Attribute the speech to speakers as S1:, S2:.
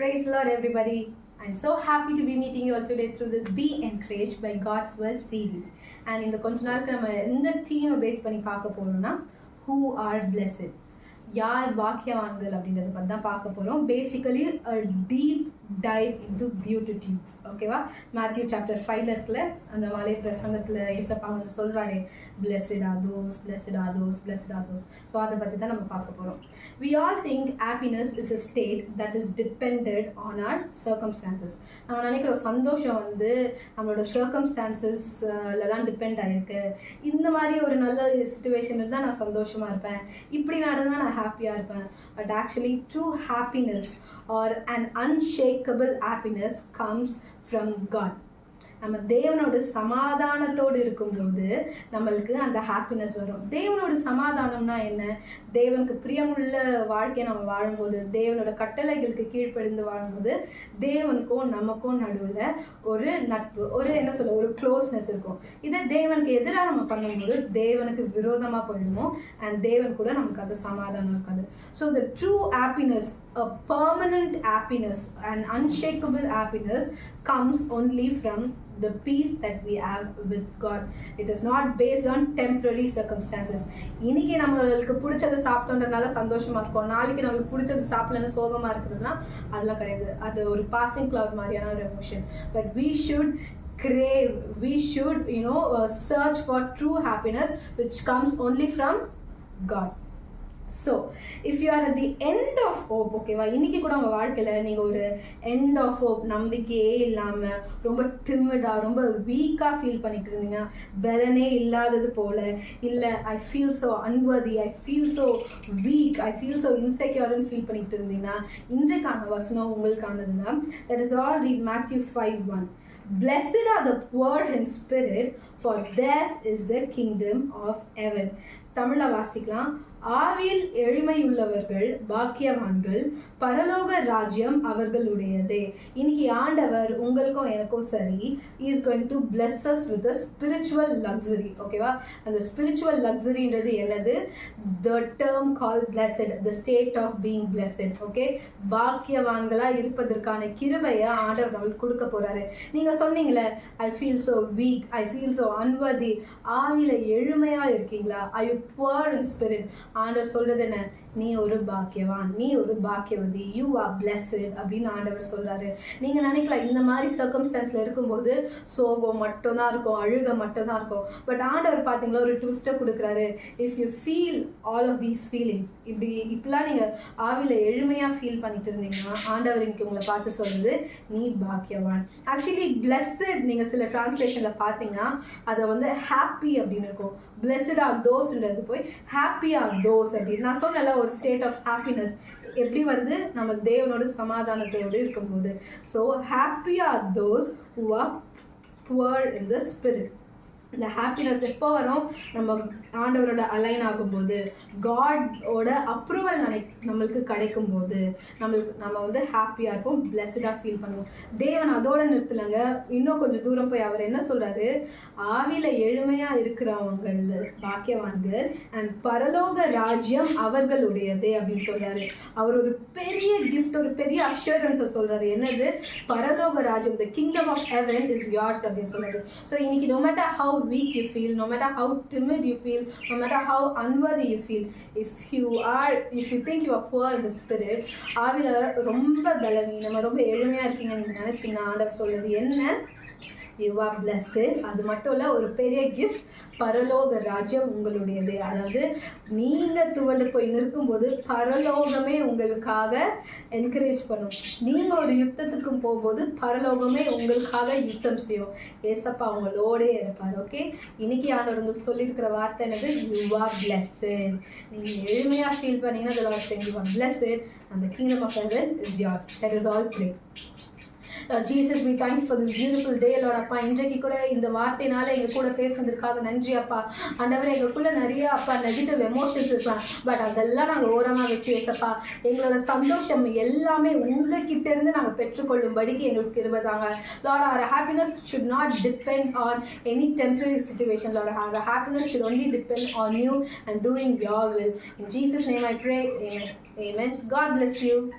S1: Praise the Lord, everybody. I'm so happy to be meeting you all today through this Be Encouraged by God's Word series. And in the கொஞ்ச நாளுக்கு நம்ம இந்த தீமை base பண்ணி பார்க்க போறோம்னா who are blessed. யார் பாக்கியவான்கள் அப்படின்றத பற்றி தான் பார்க்க போகிறோம். Basically a deep dive into beatitudes. ஓகேவா? மேத்யூ சாப்டர் 5ல இருக்குல்ல அந்த மாலை பிரசங்கத்தில் ஏசப்பா வந்து சொல்வாரே blessed are those, blessed are those, blessed are those. So அதை பற்றி தான் நம்ம பார்க்க போகிறோம். We all think happiness is a state that is dependent on our circumstances. நம்ம நினைக்கிற சந்தோஷம் வந்து நம்மளோட சர்க்கம்ஸ்டான்சஸ்ல தான் டிபெண்ட் ஆகிருக்கு. இந்த மாதிரி ஒரு நல்ல சுச்சுவேஷன் இருந்தால் நான் சந்தோஷமாக இருப்பேன், இப்படி நடந்தால் நான் ஹாப்பியாக இருப்பேன். But actually true happiness or un unshakable happiness comes from God. நம்ம தேவனோட சமாதானத்தோடு இருக்கும்போது நம்மளுக்கு அந்த ஹாப்பினஸ் வரும். தேவனோட சமாதானம்னா என்ன? தேவனுக்கு பிரியமுள்ள வாழ்க்கையை நம்ம வாழும்போது, தேவனோட கட்டளைகளுக்கு கீழ்ப்படிந்து வாழும்போது தேவனுக்கும் நமக்கும் நடுவில் ஒரு நட்பு, ஒரு ஒரு க்ளோஸ்னஸ் இருக்கும். இதை தேவனுக்கு எதிராக நம்ம பண்ணும்போது தேவனுக்கு விரோதமாக போயிடுவோம் அண்ட் தேவன் கூட நமக்கு அந்த சமாதானம் இருக்காது. So the true happiness, a permanent happiness, an unshakable happiness comes only from the peace that we have with God. It is not based on temporary circumstances. இன்னைக்கு நம்மளுக்கு பிடிச்சது சாப்பிட்டோன்றதுனால சந்தோஷமா இருக்கும், நாளைக்கு நம்மளுக்கு பிடிச்சது சாப்பிடலன்னு சோகமா இருக்குதுன்னா அதெல்லாம் கிடையாது. அது ஒரு பாசிங் கிளவுட் மாதிரியான ஒரு emotion. But we should crave, we should search for true happiness which comes only from God. So if you are at the end of hope, ஓகேவா, இன்றைக்கி கூட உங்கள் வாழ்க்கையில் நீங்கள் ஒரு எண்ட் ஆஃப் ஹோப், நம்பிக்கையே இல்லாமல் ரொம்ப டிமிடாக ரொம்ப வீக்காக ஃபீல் பண்ணிட்டு இருந்தீங்க, பலனே இல்லாதது போல், இல்லை I feel so unworthy, I feel so weak, I feel so இன்செக்யூர்னு ஃபீல் பண்ணிட்டு இருந்தீங்கன்னா இன்றைக்கான வசனம் உங்களுக்கானதுன்னா that is all read Matthew 5:1. Blessed are the poor in spirit, for theirs is the kingdom of heaven. தமிழை வாசிக்கலாம். ஆவியில் எளிமையுள்ளவர்கள் பாக்கியவான்கள், பரலோக ராஜ்யம் அவர்களுடையதே. இன்னைக்கு ஆண்டவர் உங்களுக்கும் எனக்கும் சரி is going to bless us with the spiritual luxury. ஓகேவா? அந்த ஸ்பிரிச்சுவல் லக்ஸரின்றது என்னது? The term called blessed, the state of being blessed. Okay, பாக்கியவான்களாக இருப்பதற்கான கிருபையை ஆண்டவர் நம்மளுக்கு கொடுக்க போறாரு. நீங்க சொன்னீங்களே I feel so weak, I feel so unworthy, ஆவியில எளிமையா இருக்கீங்களா? I you poor in spirit. ஆண்டவர் சொல்றது என்ன? நீ ஒரு பாக்கியவான், நீ ஒரு பாக்கியவதி, யூ ஆர் பிளஸ்ட் அப்படின்னு ஆண்டவர் சொல்றாரு. நீங்க நினைக்கலாம் இந்த மாதிரி சர்க்கம்ஸ்டான்ஸ்ல இருக்கும்போது சோகம் மட்டும்தான் இருக்கும், அழுக மட்டும்தான் இருக்கும். பட் ஆண்டவர் பார்த்தீங்களா ஒரு ட்விஸ்ட்டை கொடுக்குறாரு. If you feel all of these feelings, இப்படிலாம் நீங்க ஆவில எளிமையா ஃபீல் பண்ணிட்டு இருந்தீங்கன்னா ஆண்டவர் இன்னைக்கு உங்களை பார்த்து சொல்றது நீ பாக்கியவான். ஆக்சுவலி பிளஸ்ட் நீங்க சில டிரான்ஸ்லேஷன்ல பார்த்தீங்கன்னா அதை வந்து ஹாப்பி அப்படின்னு இருக்கும். பிளஸ்ட் ஆர் தோஸ்ன்றது போய் ஹாப்பி ஆர் தோஸ் அப்படின்னு. நான் சொன்னல ஒரு ஸ்டேட் ஆஃப் ஹாப்பினஸ் எப்படி வருது? நம்ம தேவனோட சமாதானத்தோடு இருக்கும்போது. So happy are those who are poor in the spirit. இந்த ஹாப்பினஸ் எப்போ வரும்? நம்ம ஆண்டவரோட அலைன் ஆகும்போது, காடோட அப்ரூவல் நம்மளுக்கு கிடைக்கும் போது நம்ம வந்து ஹாப்பியாக இருப்போம், பிளஸ்டாக ஃபீல் பண்ணுவோம். தேவன் அதோட நிறுத்தலைங்க, இன்னும் கொஞ்சம் தூரம் போய் அவர் என்ன சொல்கிறாரு? ஆவியில் எளிமையாக இருக்கிறவங்கள் பாக்கியவான்கள் அண்ட் பரலோக ராஜ்யம் அவர்களுடையதே அப்படின்னு சொல்கிறாரு. அவர் ஒரு பெரிய கிஃப்ட், ஒரு பெரிய அஷூரன்ஸை சொல்கிறாரு. என்னது? பரலோக ராஜ்யம், the kingdom of heaven is yours அப்படின்னு சொல்கிறாரு. ஸோ இன்னைக்கு no matter how weak you feel, no matter how timid you feel, no matter how unworthy you feel, if you think you are poor in the spirit, ஆவில ரொம்ப பலவீனமா ரொம்ப எளிமையா இருக்கீங்க நீங்க நினைச்சீங்கன்னா ஆண்டவர் சொல்றது என்ன? You are blessed. அது மட்டும் இல்லை, ஒரு பெரிய கிஃப்ட், பரலோக ராஜ்யம் உங்களுடையது. அதாவது நீங்க துவண்டு போய் நிற்கும்போது பரலோகமே உங்களுக்காக என்கரேஜ் பண்ணும். நீங்க ஒரு யுத்தத்துக்கு போகும்போது பரலோகமே உங்களுக்காக யுத்தம் செய்யும். ஏசப்பா உங்களோடே இருப்பார். ஓகே, இன்னைக்கு ஆண்டவர் உங்களுக்கு சொல்லியிருக்கிற வார்த்தை என்னது? You are blessed. நீங்க எளிமையா ஃபீல் பண்ணீங்கன்னா the Lord says you are blessed and the kingdom of heaven is yours. That is all. Pray. Jesus, we thank you for this beautiful day, Lord. அப்பா, இன்றைக்கு கூட இந்த வார்த்தையினால எங்க கூட பேசுனதுக்காக நன்றி அப்பா. ஆண்டவரே, எங்களுக்குள்ள நிறைய அப்பா நெகட்டிவ் எமோஷன்ஸ் இருக்கலாம், பட் அதெல்லாம் நாங்கள் ஓரமாக வச்சு ஏசப்பா எங்களோட சந்தோஷம் எல்லாமே உங்ககிட்ட இருந்து நாங்கள் பெற்றுக்கொள்ளும்படிக்கு எங்களுக்கு கிருபைதாங்க. Lord, our happiness should not depend on any temporary situation, Lord. Our happiness should only depend on you and doing your will. In Jesus' name I pray. Amen. God bless you.